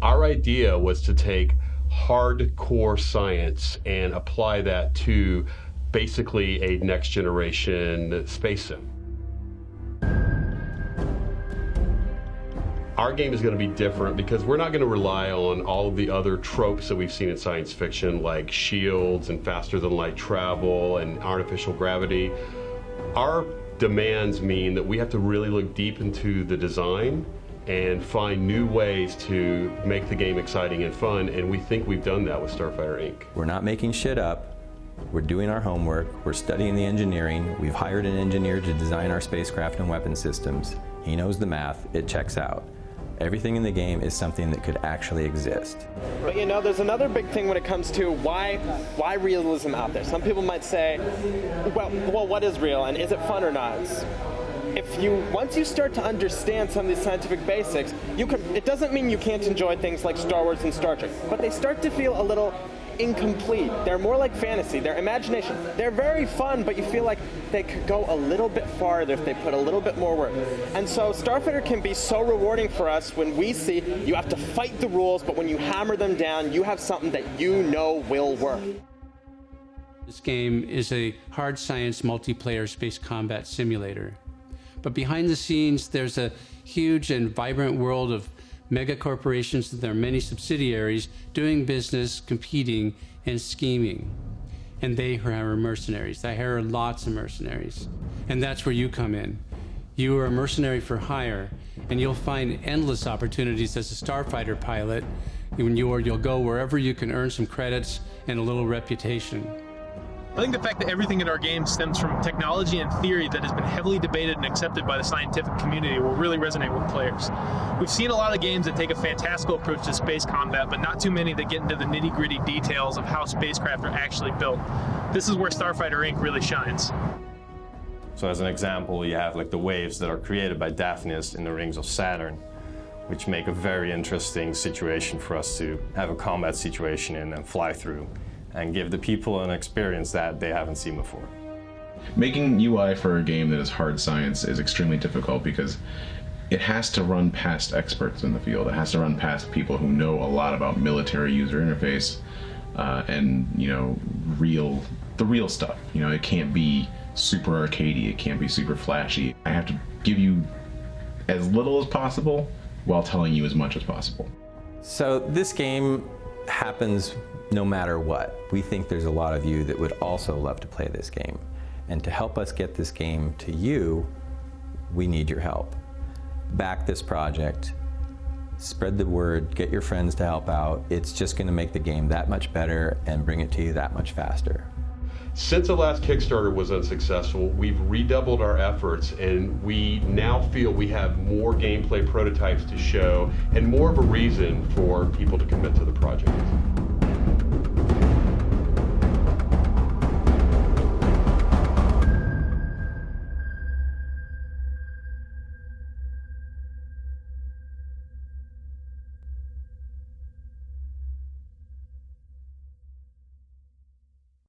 Our idea was to take hardcore science and apply that to basically a next generation space sim. Our game is going to be different because we're not going to rely on all of the other tropes that we've seen in science fiction, like shields and faster than light travel and artificial gravity. Our demands mean that we have to really look deep into the design and find new ways to make the game exciting and fun, and we think we've done that with Starfighter Inc. We're not making shit up. We're doing our homework. We're studying the engineering. We've hired an engineer to design our spacecraft and weapon systems. He knows the math. It checks out. Everything in the game is something that could actually exist. But you know, there's another big thing when it comes to why realism out there. Some people might say, well, what is real and is it fun or not? Once you start to understand some of these scientific basics, it doesn't mean you can't enjoy things like Star Wars and Star Trek, but they start to feel a little incomplete. They're more like fantasy, they're imagination. They're very fun, but you feel like they could go a little bit farther if they put a little bit more work. And so Starfighter can be so rewarding for us when we see you have to fight the rules, but when you hammer them down, you have something that you know will work. This game is a hard science multiplayer space combat simulator. But behind the scenes, there's a huge and vibrant world of mega corporations and their many subsidiaries doing business, competing, and scheming. And they hire mercenaries. They hire lots of mercenaries. And that's where you come in. You are a mercenary for hire, and you'll find endless opportunities as a starfighter pilot. You'll go wherever you can earn some credits and a little reputation. I think the fact that everything in our game stems from technology and theory that has been heavily debated and accepted by the scientific community will really resonate with players. We've seen a lot of games that take a fantastical approach to space combat, but not too many that get into the nitty-gritty details of how spacecraft are actually built. This is where Starfighter Inc. really shines. So as an example, you have like the waves that are created by Daphnis in the rings of Saturn, which make a very interesting situation for us to have a combat situation in and fly through, and give the people an experience that they haven't seen before. Making UI for a game that is hard science is extremely difficult because it has to run past experts in the field. It has to run past people who know a lot about military user interface and the real stuff. It can't be super arcadey, it can't be super flashy. I have to give you as little as possible while telling you as much as possible. So this game happens no matter what. We think there's a lot of you that would also love to play this game. And to help us get this game to you, we need your help. Back this project, spread the word, get your friends to help out. It's just going to make the game that much better and bring it to you that much faster. Since the last Kickstarter was unsuccessful, we've redoubled our efforts, and we now feel we have more gameplay prototypes to show and more of a reason for people to commit to the project.